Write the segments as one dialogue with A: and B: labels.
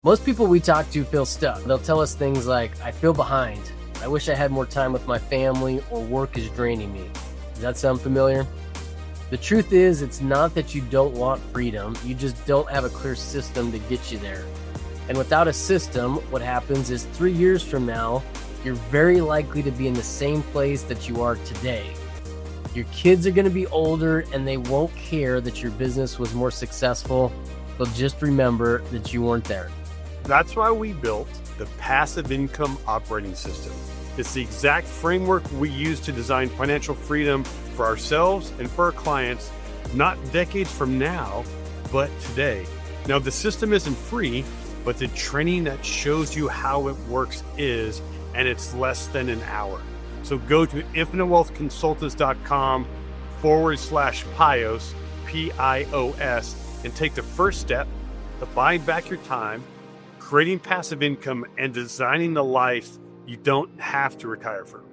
A: Most people we talk to feel stuck. They'll tell us things like, I feel behind. I wish I had more time with my family, or work is draining me. Does that sound familiar? The truth is, it's not that you don't want freedom. You just don't have a clear system to get you there. And without a system, what happens is 3 years from now, you're very likely to be in the same place that you are today. Your kids are going to be older and they won't care that your business was more successful. They'll just remember that you weren't there.
B: That's why we built the Passive Income Operating System. It's the exact framework we use to design financial freedom for ourselves and for our clients, not decades from now, but today. Now, the system isn't free, but the training that shows you how it works is, and it's less than an hour. So go to infinitewealthconsultants.com/PIOS, PIOS, and take the first step to buying back your time, creating passive income, and designing the life you don't have to retire from.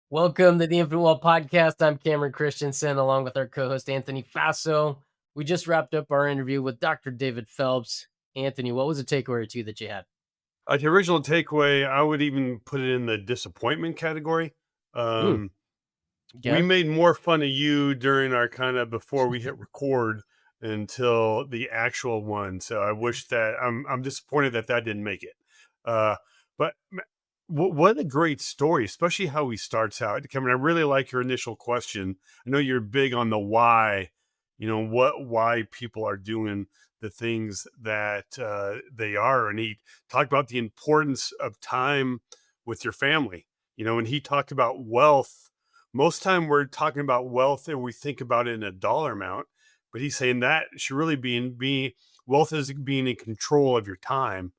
A: Welcome to the Infinite Wealth Podcast. I'm Cameron Christiansen, along with our co-host Anthony Faso. We just wrapped up our interview with Dr. David Phelps. Anthony, what was a takeaway or two that you had?
B: The original takeaway, I would even put it in the disappointment category. We made more fun of you during our kind of before we hit record until the actual one. So I wish that I'm disappointed that didn't make it. But what a great story, especially how he starts out. Cameron, I really like your initial question. I know you're big on the why, why people are doing the things that they are. And he talked about the importance of time with your family, and he talked about wealth. Most time we're talking about wealth and we think about it in a dollar amount, but he's saying that should really be wealth is being in control of your time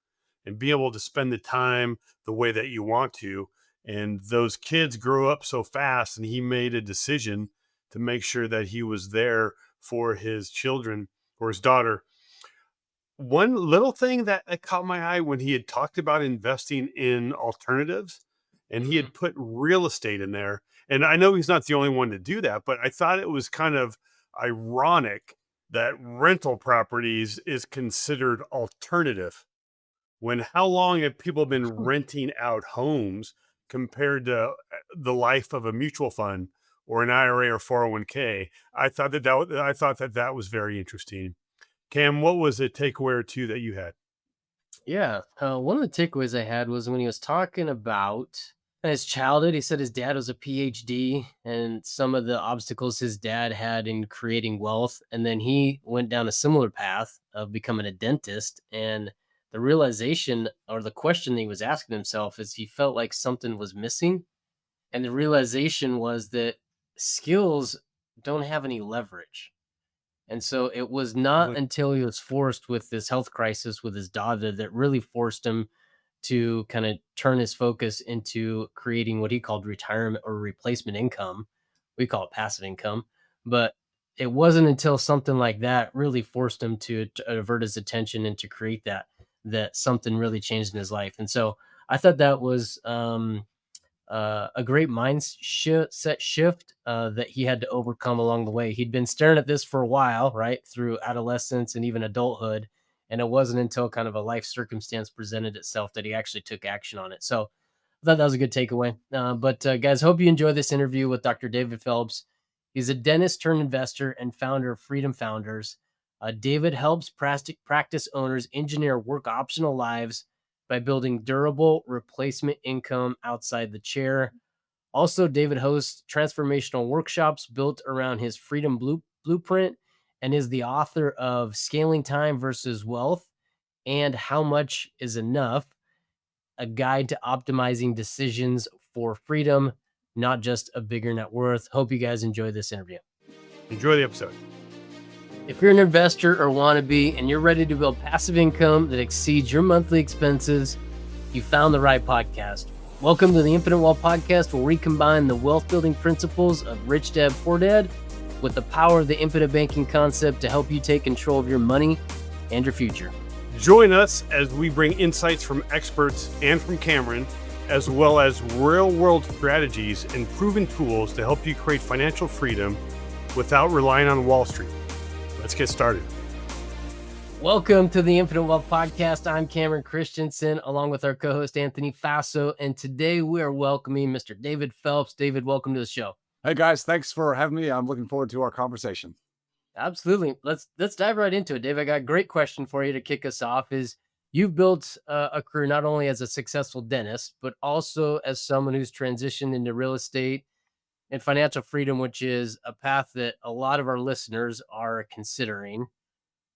B: and be able to spend the time the way that you want to. And those kids grow up so fast, and he made a decision to make sure that he was there for his children or his daughter. One little thing that caught my eye when he had talked about investing in alternatives, and he had put real estate in there. And I know he's not the only one to do that, but I thought it was kind of ironic that rental properties is considered alternative. When how long have people been renting out homes compared to the life of a mutual fund or an IRA or 401k? I thought that was very interesting. Cam, what was a takeaway or two that you had?
A: Yeah, one of the takeaways I had was when he was talking about his childhood. He said his dad was a PhD and some of the obstacles his dad had in creating wealth. And then he went down a similar path of becoming a dentist. And the realization or the question that he was asking himself is he felt like something was missing. And the realization was that skills don't have any leverage. And so it was not until he was forced with this health crisis with his daughter that really forced him to kind of turn his focus into creating what he called retirement or replacement income. We call it passive income. But it wasn't until something like that really forced him to avert his attention and to create that something really changed in his life. And so I thought that was a great mindset shift that he had to overcome along the way. He'd been staring at this for a while, right, through adolescence and even adulthood. And it wasn't until kind of a life circumstance presented itself that he actually took action on it. So I thought that was a good takeaway. But guys, hope you enjoy this interview with Dr. David Phelps. He's a dentist turned investor and founder of Freedom Founders. David helps practice owners engineer work optional lives by building durable replacement income outside the chair. Also, David hosts transformational workshops built around his Freedom Blueprint and is the author of Scaling Time versus Wealth and How Much is Enough, a guide to optimizing decisions for freedom, not just a bigger net worth. Hope you guys enjoy this interview.
B: Enjoy the episode.
A: If you're an investor or wannabe and you're ready to build passive income that exceeds your monthly expenses, you found the right podcast. Welcome to the Infinite Wealth Podcast, where we combine the wealth building principles of Rich Dad Poor Dad with the power of the infinite banking concept to help you take control of your money and your future.
B: Join us as we bring insights from experts and from Cameron, as well as real-world strategies and proven tools to help you create financial freedom without relying on Wall Street. Let's get started.
A: Welcome to the Infinite Wealth Podcast. I'm Cameron Christiansen, along with our co-host Anthony Faso, and today we are welcoming Mr. David Phelps. David, welcome to the show.
C: Hey guys, thanks for having me. I'm looking forward to our conversation.
A: Absolutely. Let's dive right into it, Dave. I got a great question for you to kick us off. Is you've built a career not only as a successful dentist, but also as someone who's transitioned into real estate and financial freedom, which is a path that a lot of our listeners are considering.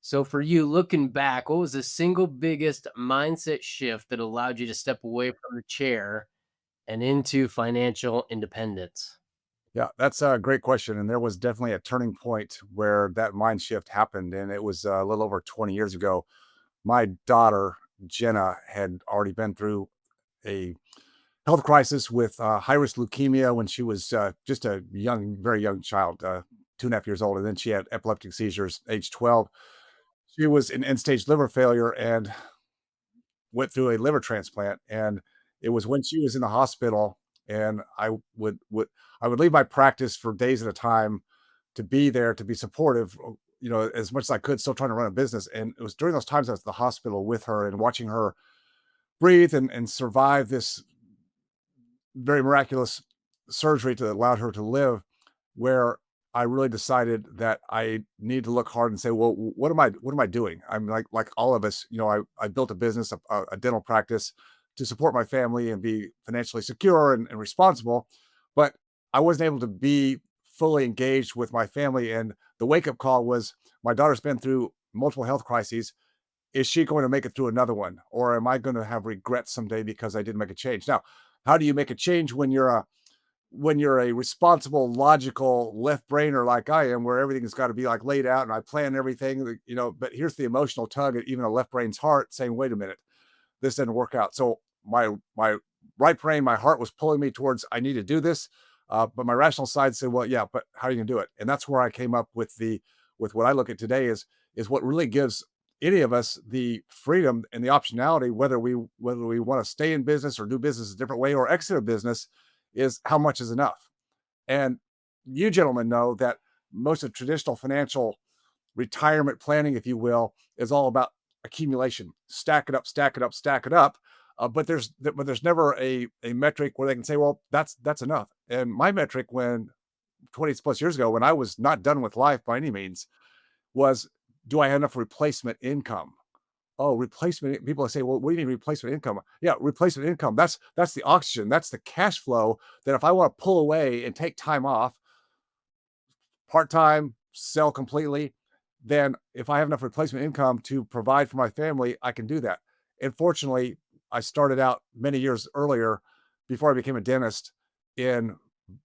A: So for you, looking back, what was the single biggest mindset shift that allowed you to step away from the chair and into financial independence?
C: Yeah, that's a great question. And there was definitely a turning point where that mind shift happened. And it was a little over 20 years ago. My daughter, Jenna, had already been through a health crisis with high risk leukemia when she was just a young, very young child, 2.5 years old. And then she had epileptic seizures, age 12. She was in end stage liver failure and went through a liver transplant. And it was when she was in the hospital, and I would leave my practice for days at a time to be there to be supportive, as much as I could, still trying to run a business. And it was during those times I was at the hospital with her and watching her breathe and survive this very miraculous surgery that allowed her to live, where I really decided that I need to look hard and say, well, what am I doing? I'm like all of us, I built a business, a dental practice to support my family and be financially secure and responsible, but I wasn't able to be fully engaged with my family. And the wake up call was, my daughter's been through multiple health crises. Is she going to make it through another one? Or am I going to have regrets someday because I didn't make a change? Now, how do you make a change when you're a responsible, logical left brainer like I am, where everything's got to be like laid out and I plan everything, but here's the emotional tug at even a left brain's heart saying, wait a minute, this didn't work out. So my right brain, my heart was pulling me towards, I need to do this. But my rational side said, well, yeah, but how are you gonna do it? And that's where I came up with what I look at today is what really gives any of us the freedom and the optionality, whether we want to stay in business or do business a different way or exit a business, is how much is enough. And you gentlemen know that most of traditional financial retirement planning, if you will, is all about accumulation. Stack it up, stack it up, stack it up. But there's never a metric where they can say, well, that's enough. And my metric, when 20 plus years ago, when I was not done with life by any means, was, do I have enough replacement income? Oh, replacement. People say, well, what do you mean replacement income? Yeah, replacement income. That's the oxygen. That's the cash flow that if I want to pull away and take time off, part-time, sell completely, then if I have enough replacement income to provide for my family, I can do that. And fortunately, I started out many years earlier, before I became a dentist, in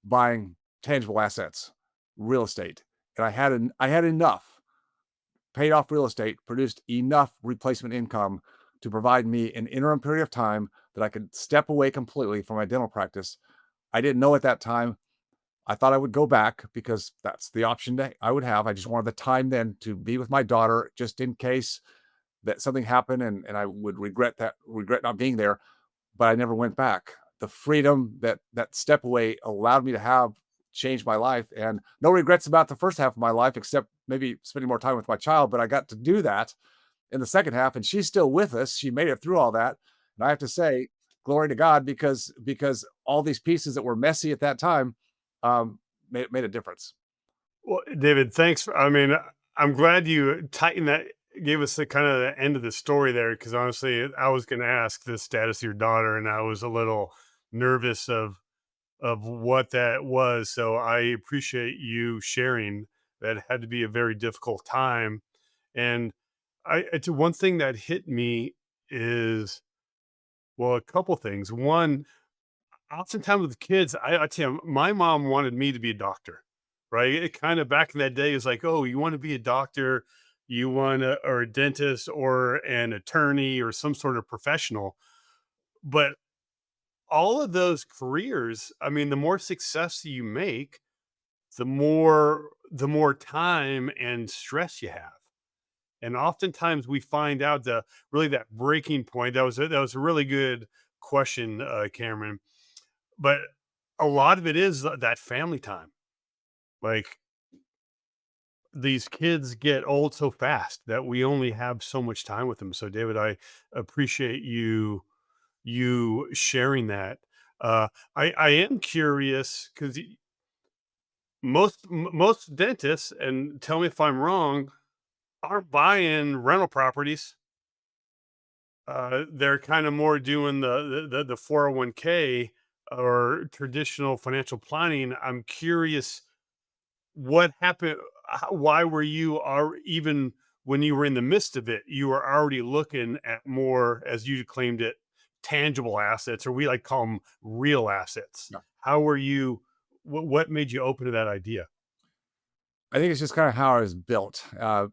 C: buying tangible assets, real estate. And I had enough, paid off real estate, produced enough replacement income to provide me an interim period of time that I could step away completely from my dental practice. I didn't know at that time. I thought I would go back because that's the option that I would have. I just wanted the time then to be with my daughter, just in case that something happened and I would regret not being there. But I never went back. The freedom that step away allowed me to have changed my life, and no regrets about the first half of my life, except maybe spending more time with my child. But I got to do that in the second half, and she's still with us. She made it through all that. And I have to say, glory to God, because all these pieces that were messy at that time made a difference.
B: Well, David, thanks. I mean, I'm glad you tightened that, gave us the kind of the end of the story there, because honestly, I was going to ask the status of your daughter, and I was a little nervous of what that was. So I appreciate you sharing. That had to be a very difficult time, and it's one thing that hit me is, well, a couple things. One, oftentimes with kids, I tell you, my mom wanted me to be a doctor, right? It kind of back in that day is like, oh, you want to be a doctor, you want to, or a dentist or an attorney or some sort of professional. But all of those careers, I mean, the more success you make, the more time and stress you have. And oftentimes we find out the really that breaking point. That was a really good question, Cameron. But a lot of it is that family time. Like these kids get old so fast that we only have so much time with them. So, David, I appreciate you sharing that. I am curious because most dentists, and tell me if I'm wrong, aren't buying rental properties. They're kind of more doing the 401k or traditional financial planning. I'm curious what happened. Why were you are even when you were in the midst of it, you were already looking at more, as you claimed it, tangible assets, or we like call them real assets.
C: Yeah.
B: How were you? What made you open to that idea?
C: I think it's just kind of how I was built.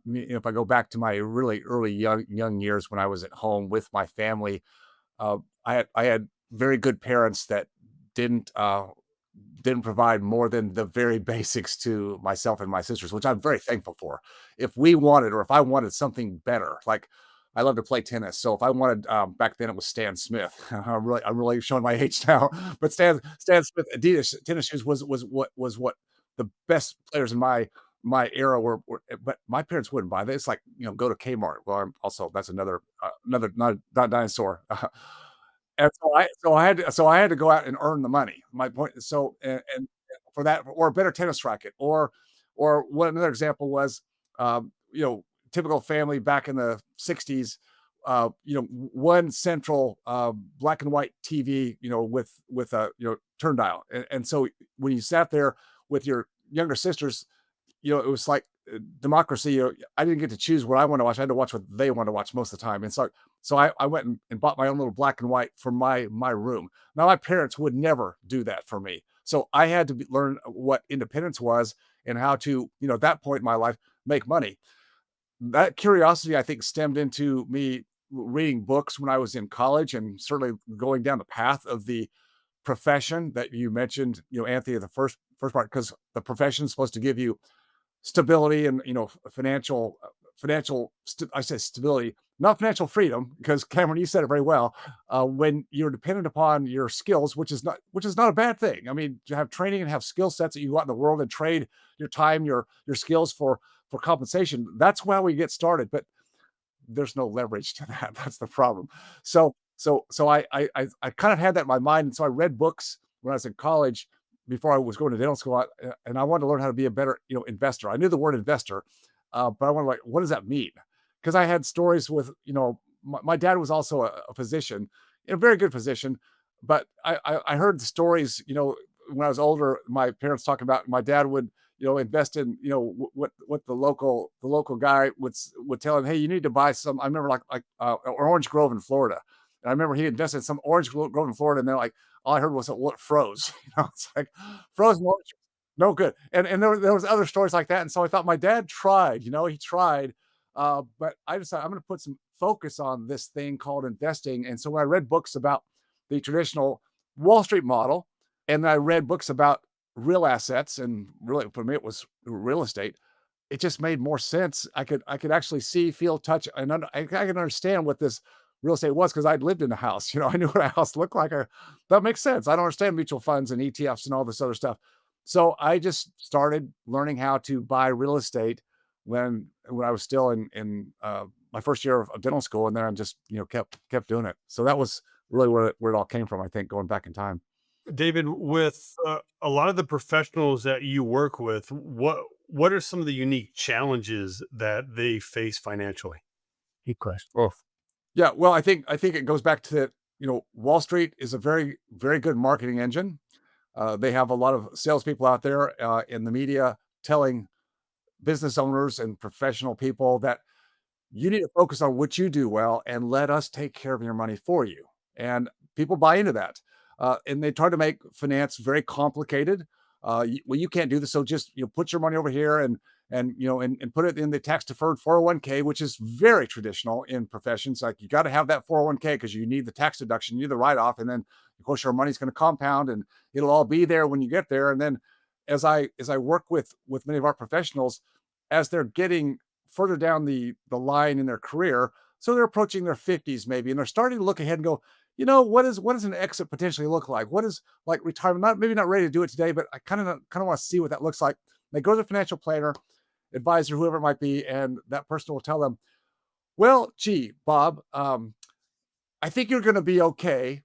C: If I go back to my really early young years when I was at home with my family, I had very good parents that didn't didn't provide more than the very basics to myself and my sisters, which I'm very thankful for. If we wanted, or if I wanted something better, like I love to play tennis, so if I wanted, back then it was Stan Smith. I'm really showing my age now, but Stan Smith Adidas tennis shoes was what the best players in my era were. But my parents wouldn't buy this. Like, go to Kmart. Well, I'm also that's another not dinosaur. And so I had to go out and earn the money. My point, so and for that, or a better tennis racket, or what another example was, typical family back in the '60s, one central black and white TV, with a turn dial, and so when you sat there with your younger sisters, it was like democracy. I didn't get to choose what I want to watch. I had to watch what they want to watch most of the time. And so I went and bought my own little black and white for my room. Now my parents would never do that for me. So I had to learn what independence was and how to, at that point in my life, make money. That curiosity, I think, stemmed into me reading books when I was in college, and certainly going down the path of the profession that you mentioned, Anthony, the first part, because the profession is supposed to give you stability and, I say stability, not financial freedom, because Cameron, you said it very well. When you're dependent upon your skills, which is not a bad thing. I mean, to have training and have skill sets that you go out in the world and trade your time, your skills for compensation. That's why we get started. But there's no leverage to that. That's the problem. So I kind of had that in my mind, and so I read books when I was in college before I was going to dental school, and I wanted to learn how to be a better, investor. I knew the word investor, but I wanted, like, what does that mean? Because I had stories with, my dad was also a physician, in a very good physician, but I heard the stories, when I was older, my parents talking about my dad would, invest in, what the local guy would tell him, hey, you need to buy some. I remember Orange Grove in Florida, and I remember he invested in some Orange Grove in Florida, and they're like, all I heard was what froze. It's like frozen orange, no good. And there was other stories like that, and so I thought my dad tried. He tried, but I decided I'm going to put some focus on this thing called investing. And so when I read books about the traditional Wall Street model, and then I read books about real assets, and really for me it was real estate. It just made more sense. I could actually see, feel, touch, and I could understand what this real estate was, because I'd lived in a house. I knew what a house looked like. That makes sense. I don't understand mutual funds and ETFs and all this other stuff. So I just started learning how to buy real estate when I was still in my first year of dental school, and then I just kept doing it. So that was really where it all came from. I think, going back in time.
B: David, with a lot of the professionals that you work with, what are some of the unique challenges that they face financially?
A: Good question.
B: Oh,
C: Yeah, well, I think it goes back to that. Wall Street is a very, very good marketing engine. They have a lot of salespeople out there in the media telling business owners and professional people that you need to focus on what you do well and let us take care of your money for you. And people buy into that. And they try to make finance very complicated. Well, you can't do this. So just, put your money over here, and put it in the tax deferred 401k, which is very traditional in professions. Like, you got to have that 401k because you need the tax deduction, you need the write off. And then of course your money's going to compound, and it'll all be there when you get there. And then as I work with many of our professionals, as they're getting further down the line in their career, so they're approaching their 50s maybe, and they're starting to look ahead and go, what does an exit potentially look like? What is, like, retirement? Maybe not ready to do it today, but I kind of want to see what that looks like. They go to the financial planner, advisor, whoever it might be, and that person will tell them, well, gee, Bob, I think you're going to be okay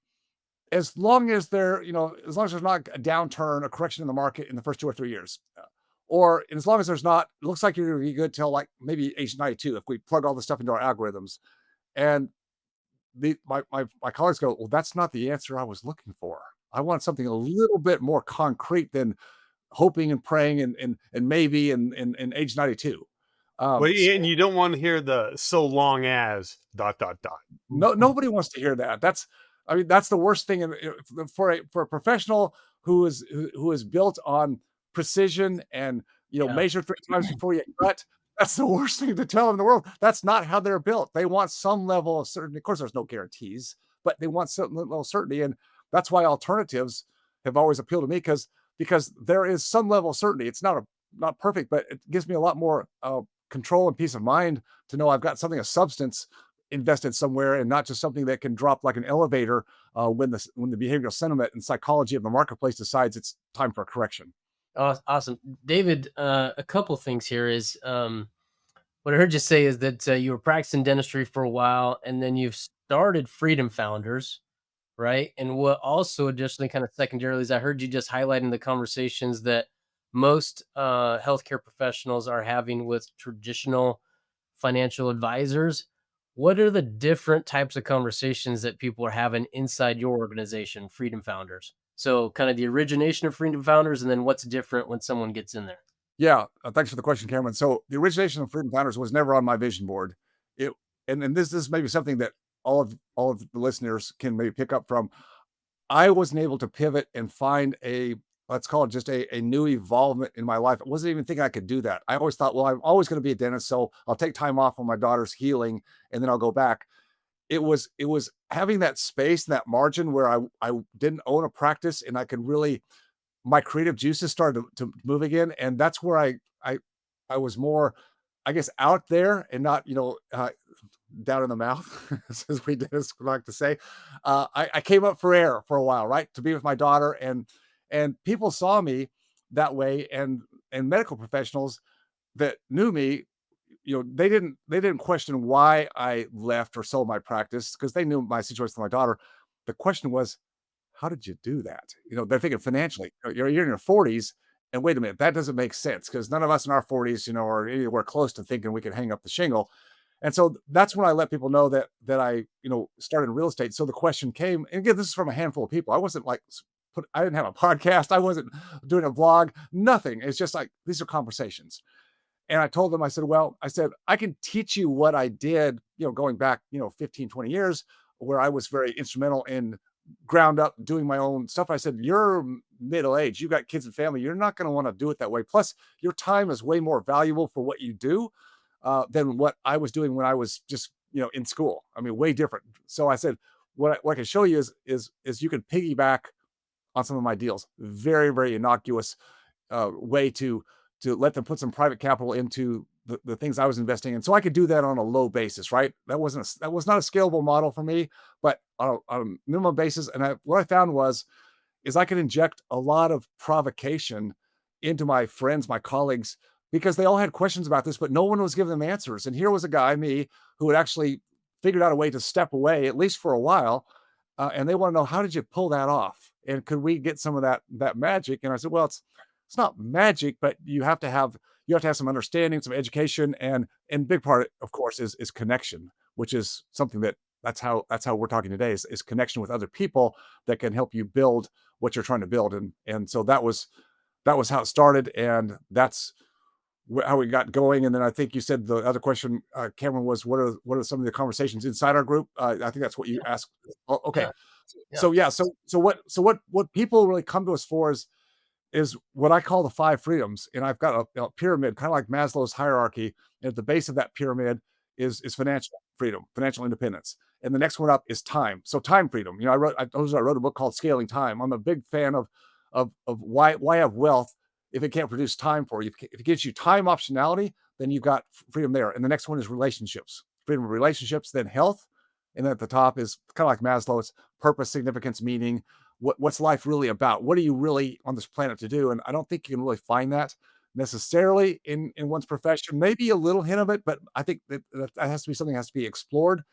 C: as long as as long as there's not a downturn, a correction in the market in the first 2 or 3 years. Or as long as there's not, it looks like you're going to be good till like maybe age 92 if we plug all this stuff into our algorithms. And my colleagues go, well, that's not the answer I was looking for. I want something a little bit more concrete than hoping and praying and maybe and age 92.
B: Well,
C: So
B: and you don't want to hear the so long as dot dot dot.
C: nobody wants to hear that. I mean, that's the worst thing for a professional who is built on precision and
A: Yeah.
C: measure 3 times before you cut. That's the worst thing to tell them in the world. That's not how they're built. They want some level of certainty. Of course, there's no guarantees, but they want some level of certainty, and that's why alternatives have always appealed to me because there is some level of certainty. It's not perfect, but it gives me a lot more control and peace of mind to know I've got something of substance invested somewhere and not just something that can drop like an elevator when the behavioral sentiment and psychology of the marketplace decides it's time for a correction.
A: Awesome, David. A couple things here is what I heard you say is that you were practicing dentistry for a while, and then you've started Freedom Founders, right? And what also additionally, kind of secondarily, is I heard you just highlighting the conversations that most healthcare professionals are having with traditional financial advisors. What are the different types of conversations that people are having inside your organization, Freedom Founders? So, kind of the origination of Freedom Founders, and then what's different when someone gets in there.
C: Yeah, thanks for the question, Cameron. So the origination of Freedom Founders was never on my vision board. It and this may be something that all of the listeners can maybe pick up from. I wasn't able to pivot and find a, let's call it just a new evolvement in my life. I wasn't even thinking I could do that. I always thought, well, I'm always going to be a dentist, so I'll take time off when my daughter's healing, and then I'll go back. It was having that space and that margin where I didn't own a practice and I could really, my creative juices started to move again, and that's where I was more, I guess, out there and not down in the mouth, as we dentists like to say. I came up for air for a while, right, to be with my daughter, and people saw me that way, and medical professionals that knew me, they didn't question why I left or sold my practice because they knew my situation with my daughter. The question was, how did you do that? They're thinking financially. You're in your 40s, and wait a minute, that doesn't make sense because none of us in our 40s, are anywhere close to thinking we could hang up the shingle. And so that's when I let people know that I, started in real estate. So the question came, and again, this is from a handful of people. I wasn't like I didn't have a podcast. I wasn't doing a vlog, nothing. It's just like these are conversations. And I told them, I said, I can teach you what I did, going back, 15, 20 years, where I was very instrumental in ground up doing my own stuff. I said, you're middle age, you got kids and family. You're not going to want to do it that way. Plus, your time is way more valuable for what you do than what I was doing when I was just, in school. I mean, way different. So I said, what I can show you is you can piggyback on some of my deals. Very, very innocuous way to let them put some private capital into the things I was investing in. So I could do that on a low basis, right? That was not a scalable model for me, but on a minimum basis. And what I found is I could inject a lot of provocation into my friends, my colleagues, because they all had questions about this, but no one was giving them answers. And here was a guy, me, who had actually figured out a way to step away, at least for a while. And they want to know, how did you pull that off? And could we get some of that magic? And I said, well, it's not magic, but you have to have some understanding, some education, and big part, of course, is connection, which is something that's how we're talking today is connection with other people that can help you build what you're trying to build. And so that was how it started, and that's how we got going. And then I think you said the other question, Cameron, was what are some of the conversations inside our group? I think that's what you asked. Oh, okay.
A: Yeah. Yeah.
C: So yeah, what people really come to us for is what I call the 5 freedoms. And I've got a pyramid, kind of like Maslow's hierarchy. And at the base of that pyramid is financial freedom, financial independence. And the next one up is time. So time freedom. I wrote a book called Scaling Time. I'm a big fan of why have wealth if it can't produce time for you. If it gives you time optionality, then you've got freedom there. And the next one is relationships, freedom of relationships, then health. And then at the top is kind of like Maslow's purpose, significance, meaning. What's life really about? What are you really on this planet to do? And I don't think you can really find that necessarily in one's profession, maybe a little hint of it, but I think that has to be something that has to be explored.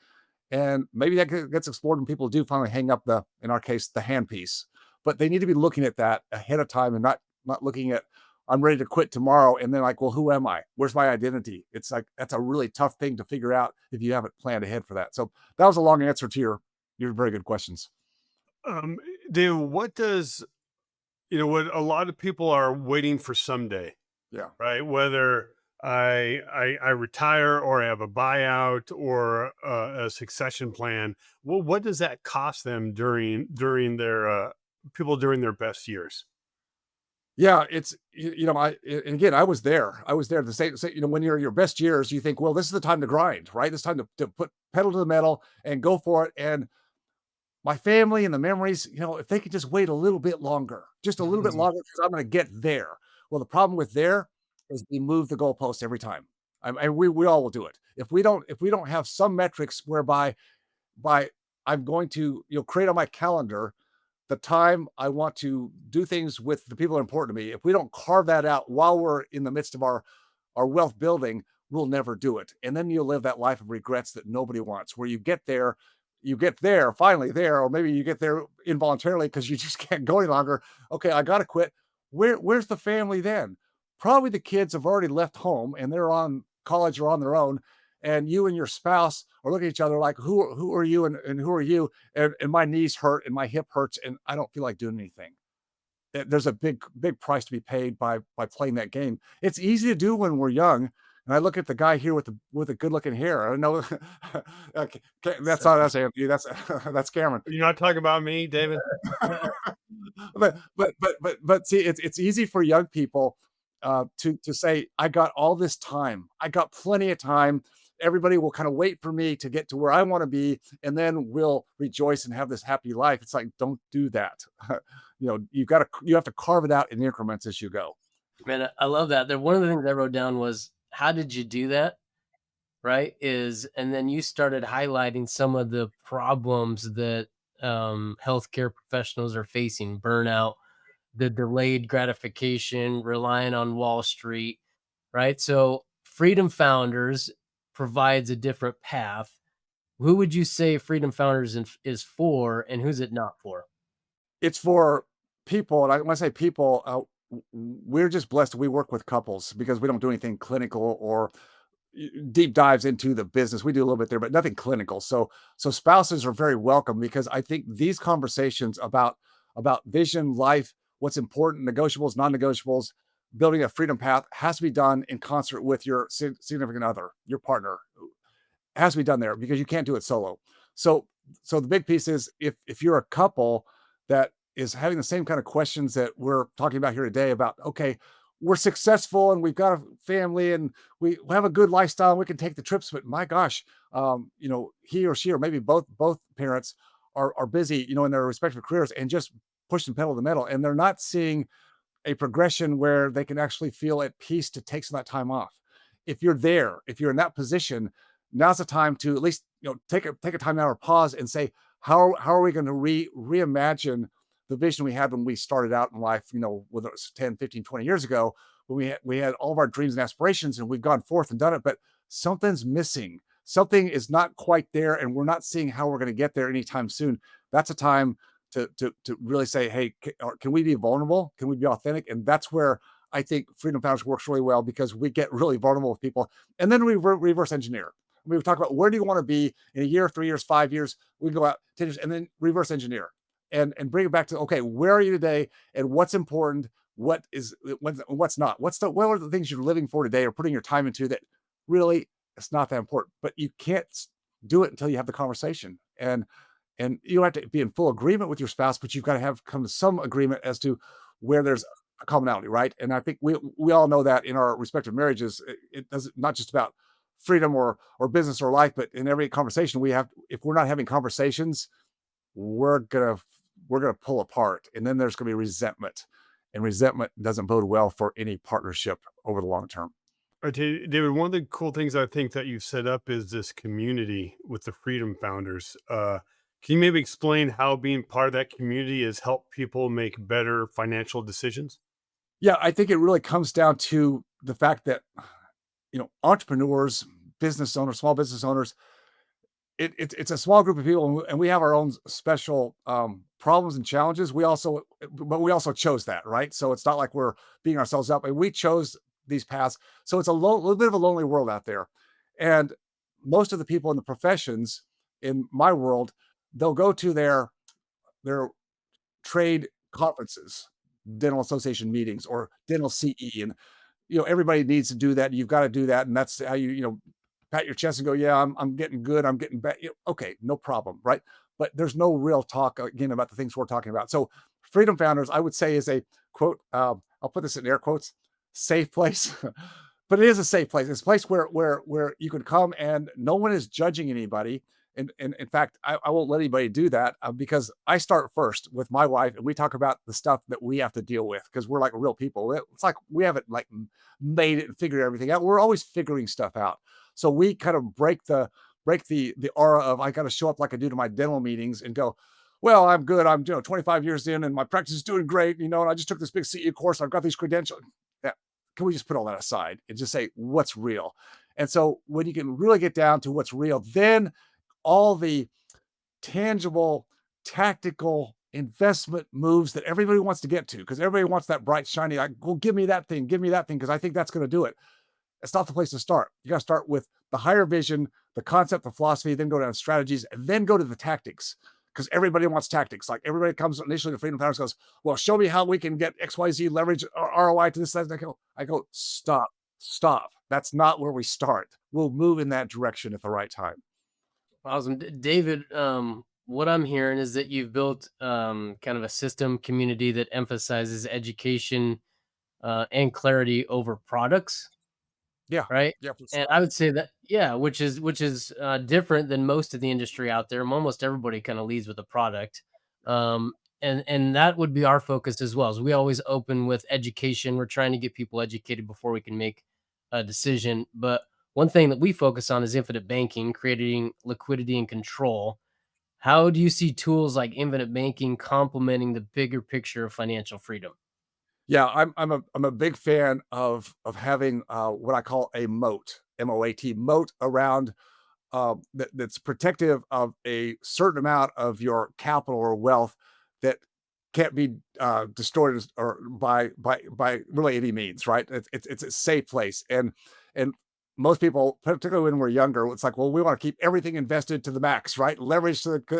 C: And maybe that gets explored when people do finally hang up in our case, the handpiece. But they need to be looking at that ahead of time and not looking at, I'm ready to quit tomorrow. And then like, well, who am I? Where's my identity? It's like, that's a really tough thing to figure out if you haven't planned ahead for that. So that was a long answer to your very good questions.
B: Um, David, what does, what a lot of people are waiting for someday,
C: Yeah.
B: right? Whether I retire or I have a buyout or a succession plan. Well, what does that cost them during their people during their best years?
C: Yeah, it's and again, I was there. I was there. The same, when you're in your best years, you think, well, this is the time to grind, right? This time to put pedal to the metal and go for it. And my family and the memories, if they could just wait a little bit longer, just a little bit longer, because I'm going to get there. Well, the problem with there is we move the goalpost every time. And we all will do it. If we don't have some metrics whereby by I'm going to create on my calendar the time I want to do things with the people that are important to me. If we don't carve that out while we're in the midst of our wealth building, we'll never do it. And then you'll live that life of regrets that nobody wants, where you get there, finally there, or maybe you get there involuntarily because you just can't go any longer. Okay, I gotta quit. Where's the family then? Probably the kids have already left home and they're on college or on their own, and you and your spouse are looking at each other like, who are you and who are you? And my knees hurt and my hip hurts and I don't feel like doing anything. There's a big price to be paid by playing that game. It's easy to do when we're young. And I look at the guy here with the good looking hair. I know okay, that's
A: So
C: not us, Anthony. That's that's Cameron.
B: You're not talking about me, David.
C: But see, it's easy for young people to say, I got all this time. I got plenty of time. Everybody will kind of wait for me to get to where I want to be, and then we'll rejoice and have this happy life. It's like, don't do that. You have to carve it out in increments as you go.
A: man, I love that. One of the things I wrote down was, how did you do that? Right? And then you started highlighting some of the problems that healthcare professionals are facing: burnout, the delayed gratification, relying on Wall Street, right? So, Freedom Founders provides a different path. Who would you say Freedom Founders is for, and who's it not for?
C: It's for people, and when I say people, we're just blessed. We work with couples because we don't do anything clinical or deep dives into the business. We do a little bit there, but nothing clinical. So spouses are very welcome because I think these conversations about vision, life, what's important, negotiables, non-negotiables, building a freedom path has to be done in concert with your significant other, your partner. It has to be done there because you can't do it solo. So so the big piece is if you're a couple that is having the same kind of questions that we're talking about here today about, okay, we're successful and we've got a family and we have a good lifestyle and we can take the trips, but my gosh, he or she or maybe both parents are busy, in their respective careers and just pushing pedal to the metal, and they're not seeing a progression where they can actually feel at peace to take some of that time off. If you're in that position, now's the time to at least take a time out or pause and say, how are we going to reimagine the vision we had when we started out in life, whether it was 10, 15, 20 years ago, when we had all of our dreams and aspirations and we've gone forth and done it, but something's missing. Something is not quite there, and we're not seeing how we're going to get there anytime soon. That's a time to really say, hey, can we be vulnerable? Can we be authentic? And that's where I think Freedom Founders works really well because we get really vulnerable with people, and then we reverse engineer. We talk about where do you want to be in a year, 3 years, 5 years. We go out 10 years, and then reverse engineer and bring it back to, okay, where are you today, and what's important, what's not, what are the things you're living for today or putting your time into that really it's not that important, but you can't do it until you have the conversation. And you don't have to be in full agreement with your spouse, but you've got to have come to some agreement as to where there's a commonality, right? And I think we all know that in our respective marriages, it doesn't, not just about freedom or business or life, but in every conversation we have, if we're not having conversations, we're gonna pull apart, and then there's gonna be resentment, and resentment doesn't bode well for any partnership over the long term.
B: Okay, David, one of the cool things I think that you set up is this community with the Freedom Founders. Can you maybe explain how being part of that community has helped people make better financial decisions?
C: Yeah, I think it really comes down to the fact that, entrepreneurs, business owners, small business owners, it's a small group of people, and we have our own special problems and challenges. But we also chose that, right? So it's not like we're beating ourselves up, and we chose these paths. So it's a little bit of a lonely world out there, and most of the people in the professions in my world, they'll go to their trade conferences, dental association meetings, or dental CE, and everybody needs to do that. You've got to do that, and that's how pat your chest and go, yeah, I'm getting good, I'm getting better. Okay, no problem, right? But there's no real talk again about the things we're talking about. So Freedom Founders, I would say, is a quote. I'll put this in air quotes, safe place. But it is a safe place. It's a place where you can come and no one is judging anybody. And in fact, I won't let anybody do that because I start first with my wife and we talk about the stuff that we have to deal with because we're like real people. It's like we haven't like made it and figured everything out. We're always figuring stuff out. So we kind of break the aura of I got to show up like I do to my dental meetings and go, well, I'm good. I'm 25 years in and my practice is doing great. And I just took this big CE course. I've got these credentials. Yeah. Can we just put all that aside and just say what's real? And so when you can really get down to what's real, then all the tangible, tactical investment moves that everybody wants to get to, because everybody wants that bright, shiny, like, well, give me that thing, because I think that's going to do it. It's not the place to start. You got to start with the higher vision, the concept, the philosophy, then go down to strategies, and then go to the tactics. Because everybody wants tactics. Like everybody comes initially to Freedom Founders goes, well, show me how we can get XYZ leverage or ROI to this. That. I go, stop. That's not where we start. We'll move in that direction at the right time.
A: Awesome. David, what I'm hearing is that you've built kind of a system community that emphasizes education and clarity over products,
C: Yeah.
A: right?
C: Yeah. For
A: And
C: sure.
A: I would say that, yeah, which is different than most of the industry out there. Almost everybody kind of leads with a product, and that would be our focus as well. So we always open with education. We're trying to get people educated before we can make a decision. But one thing that we focus on is infinite banking, creating liquidity and control. How do you see tools like infinite banking complementing the bigger picture of financial freedom?
C: Yeah, I'm a big fan of having what I call a moat, MOAT, moat around that's protective of a certain amount of your capital or wealth that can't be destroyed or by really any means, right? It's a safe place, and most people, particularly when we're younger, it's like, well, we want to keep everything invested to the max, right? Leverage into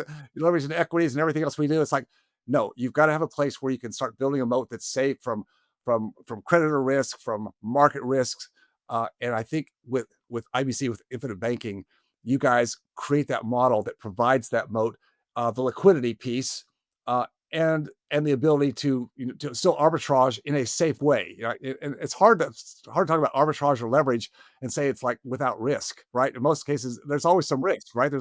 C: equities and everything else we do. It's like, no, you've got to have a place where you can start building a moat that's safe from creditor risk, from market risks, and I think with IBC, with infinite banking, you guys create that model that provides that moat, the liquidity piece, and the ability to still arbitrage in a safe way. And it's hard to talk about arbitrage or leverage and say it's like without risk, right? In most cases, there's always some risk, right?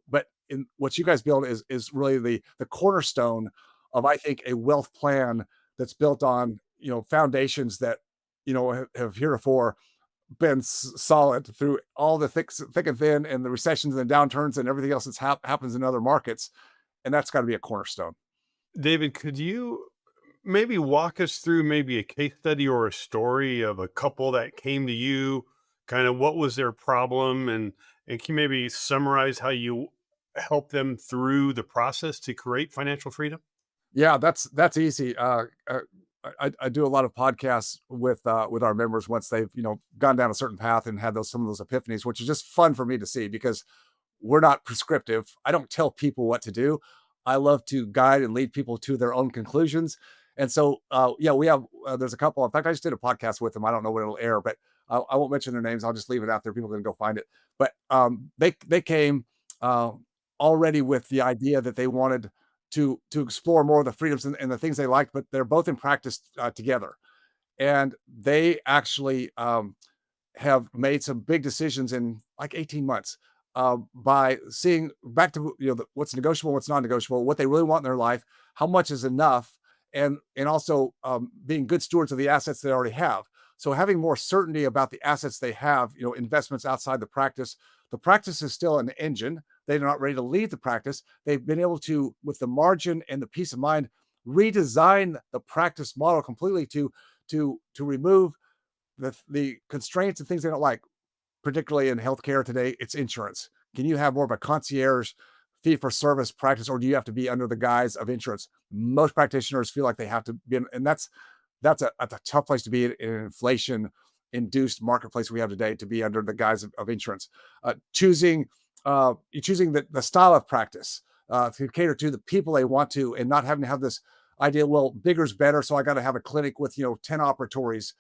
C: But in what you guys build is really the cornerstone of, I think, a wealth plan that's built on foundations that have heretofore been solid through all the thick and thin, and the recessions and the downturns and everything else that's happens in other markets, and that's got to be a cornerstone.
B: David, could you maybe walk us through maybe a case study or a story of a couple that came to you? Kind of what was their problem, and can you maybe summarize how you help them through the process to create financial freedom?
C: Yeah, that's easy. I do a lot of podcasts with our members once they've gone down a certain path and had some of those epiphanies, which is just fun for me to see because we're not prescriptive. I don't tell people what to do. I love to guide and lead people to their own conclusions. And so, yeah, we have, there's a couple. In fact, I just did a podcast with them. I don't know when it'll air, but I won't mention their names. I'll just leave it out there. People can go find it. But they came uh, already with the idea that they wanted to explore more of the freedoms and the things they liked, but they're both in practice together. And they actually have made some big decisions in like 18 months by seeing back to what's negotiable, what's non-negotiable, what they really want in their life, how much is enough, and also being good stewards of the assets they already have. So having more certainty about the assets they have, investments outside the practice. The practice is still an engine. They're not ready to leave the practice. They've been able to, with the margin and the peace of mind, redesign the practice model completely to remove the constraints and things they don't like, particularly in healthcare today. It's insurance. Can you have more of a concierge fee for service practice, or do you have to be under the guise of insurance? Most practitioners feel like they have to be, and that's a tough place to be in an inflation induced marketplace we have today, to be under the guise of insurance. Choosing you choosing the style of practice to cater to the people they want to, and not having to have this idea, well, bigger's better, so I got to have a clinic with 10 operatories.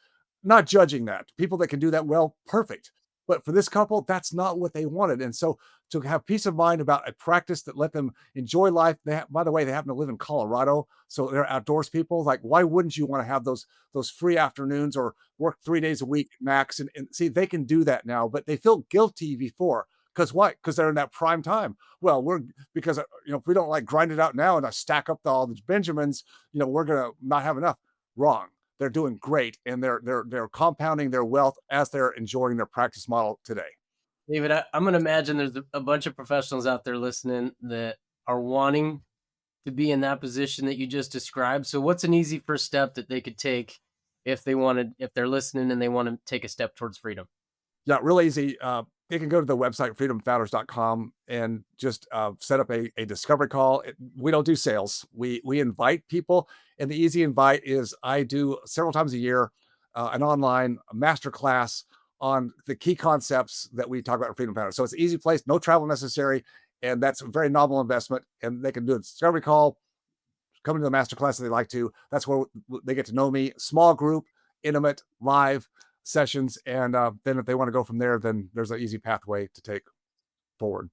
C: Not judging that. People that can do that well, perfect. But for this couple, that's not what they wanted. And so to have peace of mind about a practice that let them enjoy life. By the way, they happen to live in Colorado, so they're outdoors people. Like, why wouldn't you want to have those free afternoons, or work 3 days a week max? And see, they can do that now, but they feel guilty before. Because why? Because they're in that prime time. Well, because if we don't like grind it out now and I stack up all the Benjamins, we're gonna not have enough. Wrong. They're doing great, and they're compounding their wealth as they're enjoying their practice model today.
A: David, I'm going to imagine there's a bunch of professionals out there listening that are wanting to be in that position that you just described. So what's an easy first step that they could take if they're listening and they want to take a step towards freedom?
C: Yeah, really easy. You can go to the website freedomfounders.com and just set up a discovery call. We don't do sales. We invite people, and the easy invite is I do several times a year an online masterclass on the key concepts that we talk about in Freedom Founders. So it's an easy place, no travel necessary, and that's a very nominal investment. And they can do a discovery call, come into the masterclass if they like to. That's where they get to know me. Small group, intimate, live sessions, and then if they want to go from there, then there's an easy pathway to take forward.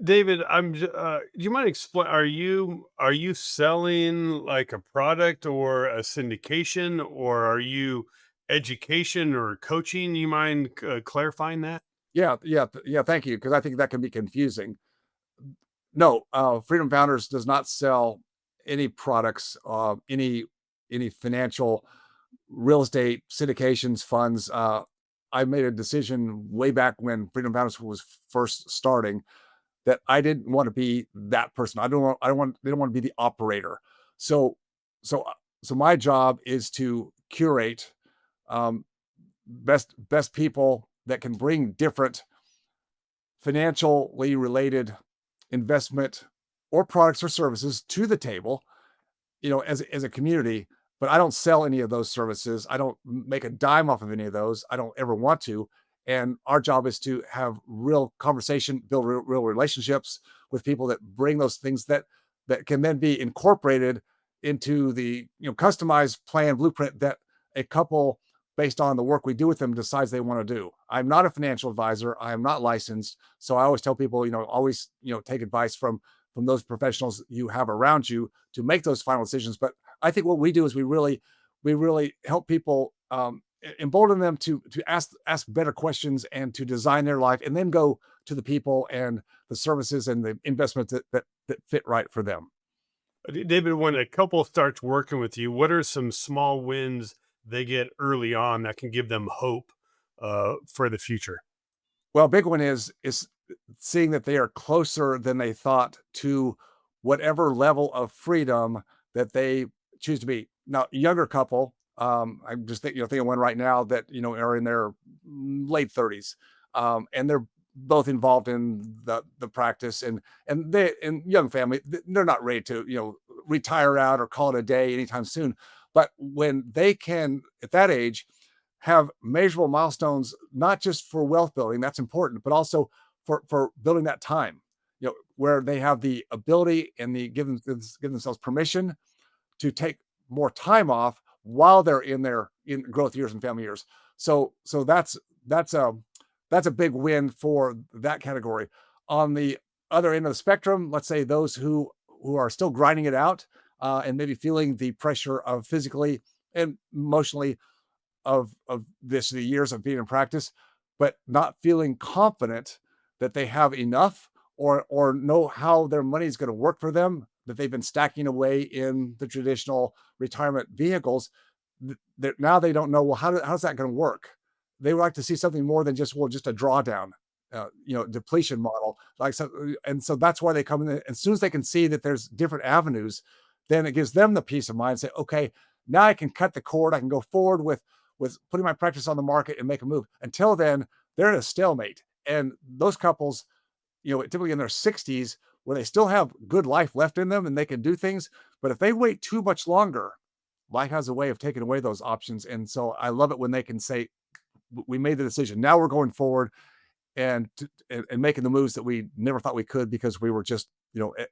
B: David, do you mind explain? Are you selling like a product or a syndication, or are you education or coaching? You mind clarifying that?
C: Yeah. Thank you, because I think that can be confusing. No, Freedom Founders does not sell any products, any financial, real estate syndications, funds. I made a decision way back when Freedom Founders was first starting that I didn't want to be that person. Didn't want to be the operator. So, so, so my job is to curate um, best people that can bring different financially related investment or products or services to the table, as a community. But I don't sell any of those services. I don't make a dime off of any of those. I don't ever want to. And our job is to have real conversation, build real relationships with people that bring those things that can then be incorporated into the customized plan blueprint that a couple, based on the work we do with them, decides they want to do. I'm not a financial advisor. I am not licensed. So I always tell people, always, take advice from those professionals you have around you to make those final decisions. But I think what we do is we really help people, embolden them to ask better questions and to design their life, and then go to the people and the services and the investments that fit right for them.
B: David, when a couple starts working with you, what are some small wins they get early on that can give them hope for the future?
C: Well, a big one is seeing that they are closer than they thought to whatever level of freedom that they choose to be. Now, younger couple, I'm just thinking of one right now that are in their late 30s, and they're both involved in the practice, and young family. They're not ready to retire out or call it a day anytime soon. But when they can, at that age, have measurable milestones, not just for wealth building, that's important, but also for building that time, where they have the ability and give themselves permission to take more time off while they're in growth years and family years. So that's a big win for that category. On the other end of the spectrum, let's say those who are still grinding it out, and maybe feeling the pressure of physically and emotionally of the years of being in practice, but not feeling confident that they have enough or know how their money is going to work for them, that they've been stacking away in the traditional retirement vehicles. Now they don't know, well, how's that going to work? They would like to see something more than just a drawdown, depletion model. And so that's why they come in. As soon as they can see that there's different avenues then it gives them the peace of mind. Say, okay, now I can cut the cord. I can go forward with putting my practice on the market and make a move. Until then, they're in a stalemate. And those couples, typically in their 60s, where they still have good life left in them and they can do things. But if they wait too much longer, life has a way of taking away those options. And so I love it when they can say, we made the decision. Now we're going forward and making the moves that we never thought we could because we were just,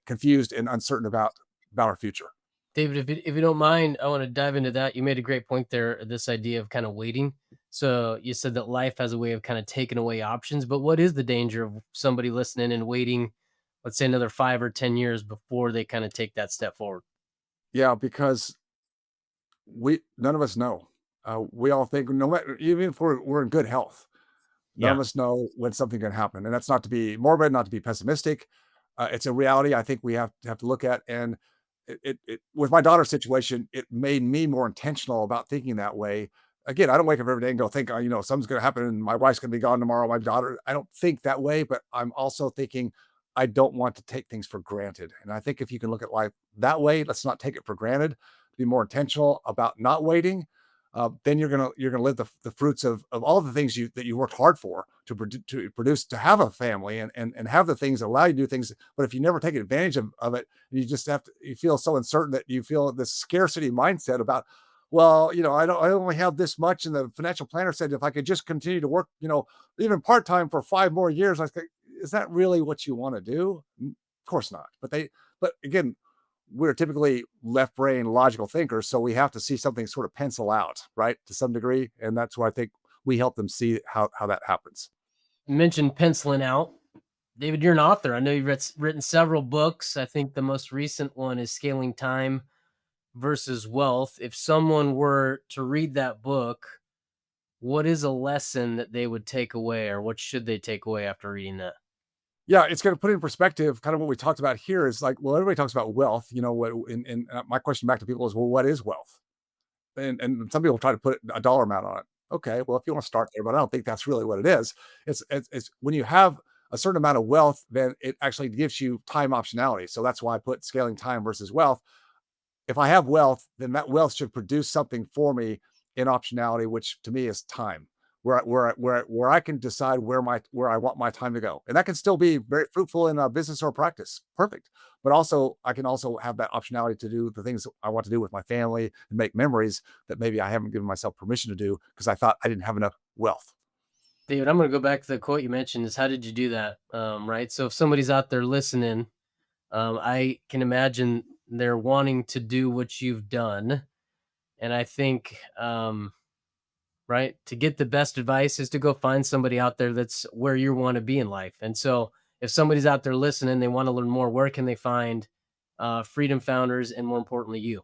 C: confused and uncertain about our future.
A: David, if you don't mind, I want to dive into that. You made a great point there, this idea of kind of waiting. So you said that life has a way of kind of taking away options, but what is the danger of somebody listening and waiting, let's say another 5 or 10 years before they kind of take that step forward?
C: Yeah, because none of us know. We all think, no matter, even if we're in good health, none of us know when something can happen. And that's not to be morbid, not to be pessimistic. It's a reality I think we have to look at. And it with my daughter's situation, it made me more intentional about thinking that way. Again, I don't wake up every day and go think, something's going to happen and my wife's going to be gone tomorrow. My daughter, I don't think that way, but I'm also thinking I don't want to take things for granted. And I think if you can look at life that way, let's not take it for granted, be more intentional about not waiting. Then you're gonna live the fruits of all the things that you worked hard for to produce, to have a family and have the things that allow you to do things. But if you never take advantage of it, you just you feel so uncertain that you feel this scarcity mindset about, well, I only have this much, and the financial planner said if I could just continue to work, even part time for 5 more years, I think, is that really what you want to do? Of course not. But again, we're typically left brain logical thinkers. So we have to see something sort of pencil out, right, to some degree. And that's why I think we help them see how that happens.
A: You mentioned penciling out. David, you're an author. I know you've written several books. I think the most recent one is Scaling Time versus Wealth. If someone were to read that book, what is a lesson that they would take away, or what should they take away after reading that?
C: Yeah, it's going to put in perspective kind of what we talked about here is like, well, everybody talks about wealth, and my question back to people is, well, what is wealth? And some people try to put a dollar amount on it. Okay, well, if you want to start there, but I don't think that's really what it is. It's when you have a certain amount of wealth, then it actually gives you time optionality. So that's why I put Scaling Time versus Wealth. If I have wealth, then that wealth should produce something for me in optionality, which to me is time. Where I can decide where I want my time to go. And that can still be very fruitful in a business or practice. Perfect. But also I can also have that optionality to do the things I want to do with my family and make memories that maybe I haven't given myself permission to do because I thought I didn't have enough wealth.
A: David, I'm going to go back to the quote you mentioned is, how did you do that? Right. So if somebody's out there listening, I can imagine they're wanting to do what you've done. And I think, right, to get the best advice is to go find somebody out there that's where you want to be in life. And so if somebody's out there listening, they want to learn more, where can they find Freedom Founders and, more importantly, you?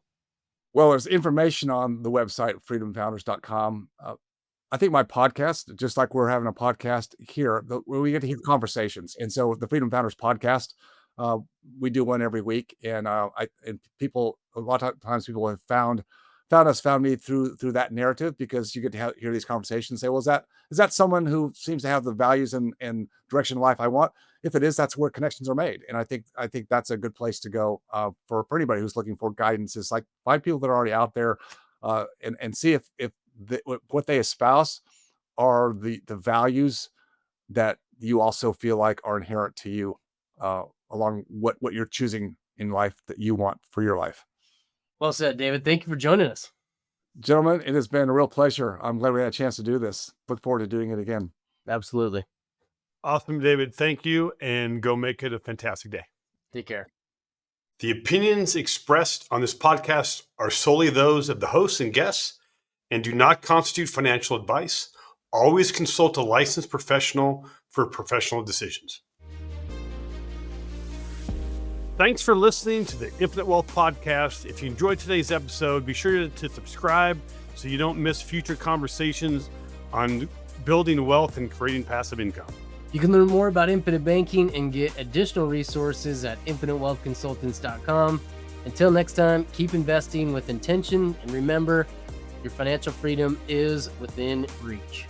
C: Well, there's information on the website, freedomfounders.com. I think my podcast, just like we're having a podcast here, where we get to hear conversations. And so the Freedom Founders podcast, we do one every week. And people, a lot of times people have found me through that narrative, because you get to hear these conversations and say, well, is that someone who seems to have the values and direction in life I want? If it is, that's where connections are made. And I think that's a good place to go for anybody who's looking for guidance. Is like, find people that are already out there and see if what they espouse are the values that you also feel like are inherent to you along what you're choosing in life that you want for your life.
A: Well said, David. Thank you for joining us.
C: Gentlemen, it has been a real pleasure. I'm glad we had a chance to do this. Look forward to doing it again.
A: Absolutely.
B: Awesome, David. Thank you, and go make it a fantastic day.
A: Take care.
B: The opinions expressed on this podcast are solely those of the hosts and guests and do not constitute financial advice. Always consult a licensed professional for professional decisions. Thanks for listening to the Infinite Wealth Podcast. If you enjoyed today's episode, be sure to subscribe so you don't miss future conversations on building wealth and creating passive income.
A: You can learn more about infinite banking and get additional resources at infinitewealthconsultants.com. Until next time, keep investing with intention, and remember, your financial freedom is within reach.